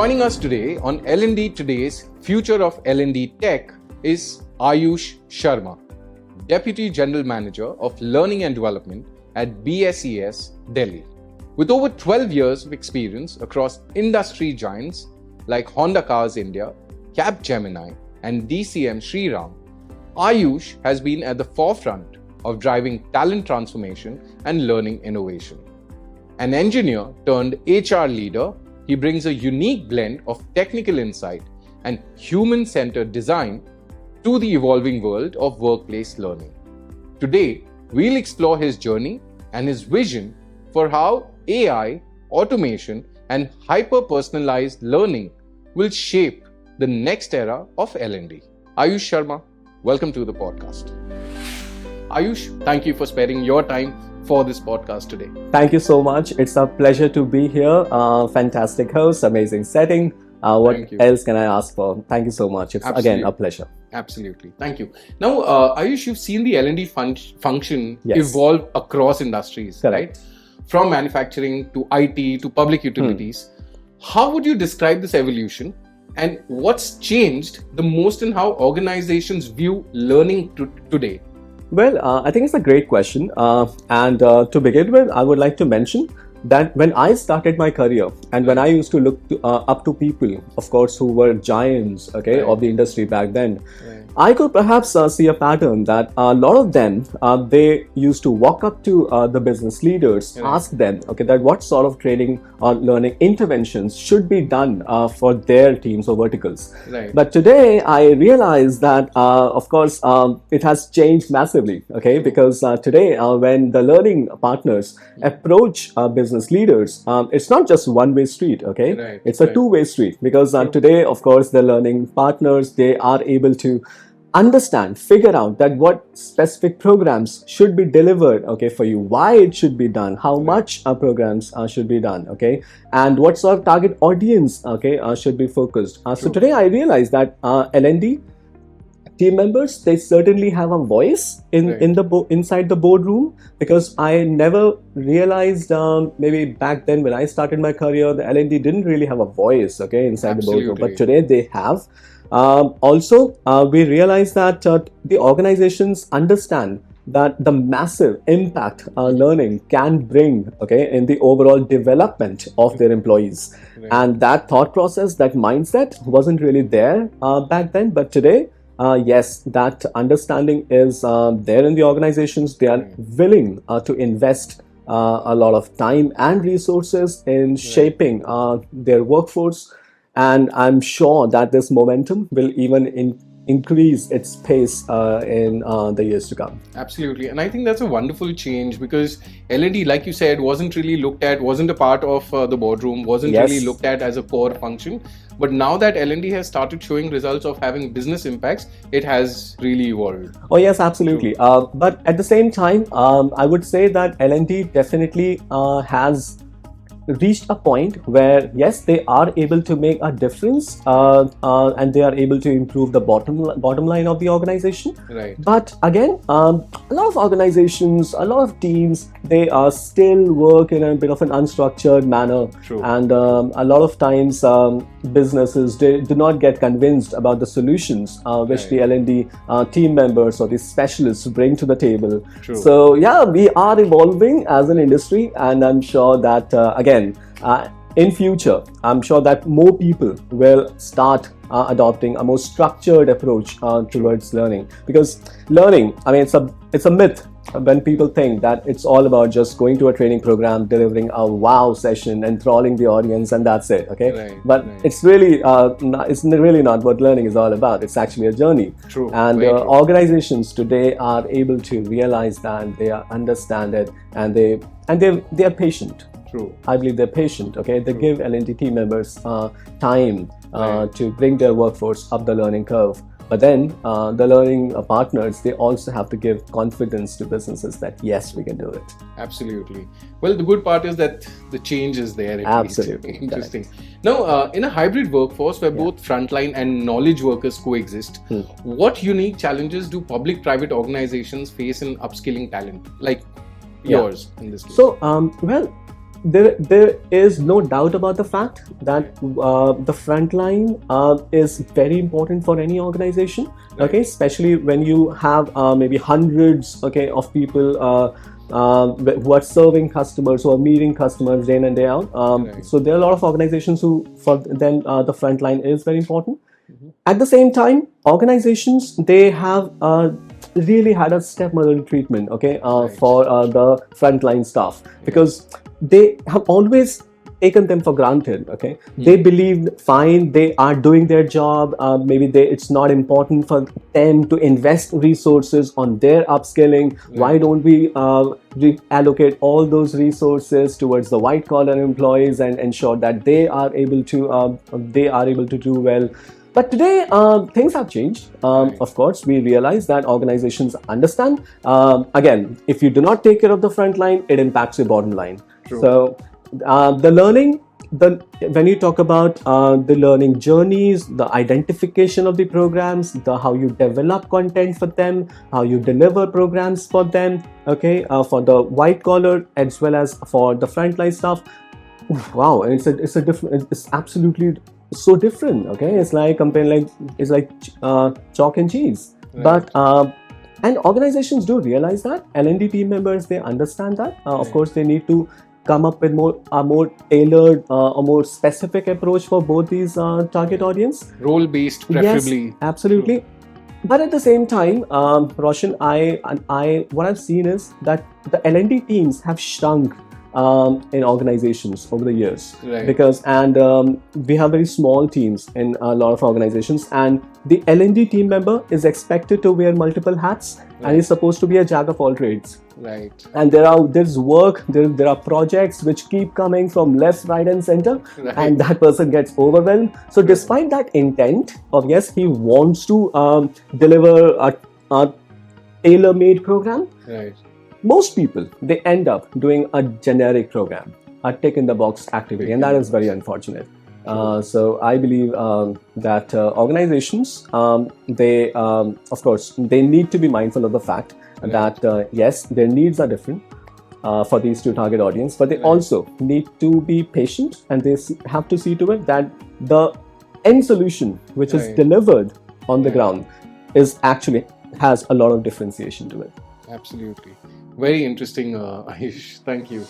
Joining us today on L&D Today's Future of L&D Tech is Ayush Sharma, Deputy General Manager of Learning and Development at BSES, Delhi. With over 12 years of experience across industry giants like Honda Cars India, Capgemini, and DCM Shriram, Ayush has been at the forefront of driving talent transformation and learning innovation. An engineer turned HR leader, he brings a unique blend of technical insight and human-centered design to the evolving world of workplace learning. Today, we'll explore his journey and his vision for how AI, automation, and hyper-personalized learning will shape the next era of L&D. Ayush Sharma, welcome to the podcast. Ayush, thank you for sparing your time for this podcast today. Thank you so much. It's a pleasure to be here. Fantastic host, amazing setting. What else can I ask for? Thank you so much. It's again a pleasure. Absolutely. Thank you. Now, Ayush, you've seen the L&D function evolve across industries, right? From manufacturing to IT to public utilities. How would you describe this evolution? And what's changed the most in how organizations view learning today? Well, I think it's a great question. And to begin with, I would like to mention that when I started my career and when I used to look up to people, of course, who were giants, of the industry back then, I could perhaps see a pattern that a lot of them, they used to walk up to the business leaders, ask them, that what sort of training or learning interventions should be done for their teams or verticals. But today, I realize that, of course, it has changed massively, because today, when the learning partners approach business leaders, it's not just one-way street, it's a two-way street, because today, of course, the learning partners, they are able to understand, figure out that what specific programs should be delivered, for you, why it should be done, how much programs should be done, and what sort of target audience, should be focused. So today I realize that L&D team members, they certainly have a voice inside the boardroom, because I never realized maybe back then when I started my career, the L&D didn't really have a voice, inside the boardroom, but today they have. Also, we realize that the organizations understand that the massive impact learning can bring, in the overall development of their employees. And that thought process, that mindset wasn't really there back then, but today, yes, that understanding is there in the organizations. They are willing to invest a lot of time and resources in shaping their workforce. And I'm sure that this momentum will even increase its pace in the years to come. Absolutely. And I think that's a wonderful change, because L&D, like you said, wasn't really looked at, wasn't a part of the boardroom, wasn't really looked at as a core function. But now that L&D has started showing results of having business impacts, it has really evolved. Oh, yes, absolutely. But at the same time, I would say that L&D definitely has reached a point where, yes, they are able to make a difference and they are able to improve the bottom line of the organization. But again, a lot of organizations, a lot of teams, they still work in a bit of an unstructured manner. And a lot of times businesses do not get convinced about the solutions which the L&D team members or the specialists bring to the table. So yeah, we are evolving as an industry, and I'm sure that again, in future, I'm sure that more people will start adopting a more structured approach towards learning. Because learning, I mean, it's a myth when people think that it's all about just going to a training program, delivering a wow session, enthralling the audience, and that's it. But it's really not what learning is all about. It's actually a journey. And organizations today are able to realize that, they understand it, and they are patient. I believe they're patient. They give L&D team members time to bring their workforce up the learning curve. But then the learning partners, they also have to give confidence to businesses that yes, we can do it. Absolutely. Well, the good part is that the change is there. Absolutely. Interesting. Now, in a hybrid workforce where both frontline and knowledge workers coexist, what unique challenges do public-private organizations face in upskilling talent, like yours in this case? So, well, there is no doubt about the fact that the front line is very important for any organization. Right. Okay, especially when you have maybe hundreds, okay, of people who are serving customers, who are meeting customers day in and day out. Right. So there are a lot of organizations who, for them, the front line is very important. At the same time, organizations, they have really had a stepmother treatment, okay, Right. for the frontline staff, because they have always taken them for granted. Okay, they believe fine, they are doing their job. Maybe it's not important for them to invest resources on their upskilling. Why don't we allocate all those resources towards the white collar employees and ensure that they are able to do well? But today, things have changed. Of course, we realize that organizations understand. Again, if you do not take care of the front line, it impacts your bottom line. True. So, the learning, when you talk about the learning journeys, the identification of the programs, how you develop content for them, how you deliver programs for them, okay, for the white collar as well as for the frontline staff. Wow, it's absolutely so different. Okay, it's like chalk and cheese. Right. But and organizations do realize that. L&D team members, they understand that. Of course, they need to come up with a more tailored, a more specific approach for both these target audience. Role-based, preferably. Yes, absolutely. But at the same time, Roshan, what I've seen is that the L&D teams have shrunk in organizations over the years. Right. Because we have very small teams in a lot of organizations, and the L&D team member is expected to wear multiple hats, and he's supposed to be a jack of all trades. Right. And there's work, there are projects which keep coming from left, right, and center, and that person gets overwhelmed. So despite that intent of, yes, he wants to deliver a tailor-made program, Right. most people, they end up doing a generic program, a tick-in-the-box activity, and that is very unfortunate. So I believe that organizations, they, of course, they need to be mindful of the fact that, yes, their needs are different for these two target audience, but they also need to be patient, and they have to see to it that the end solution, which is delivered on the ground, has a lot of differentiation to it. Absolutely. Very interesting, Ayush. Thank you.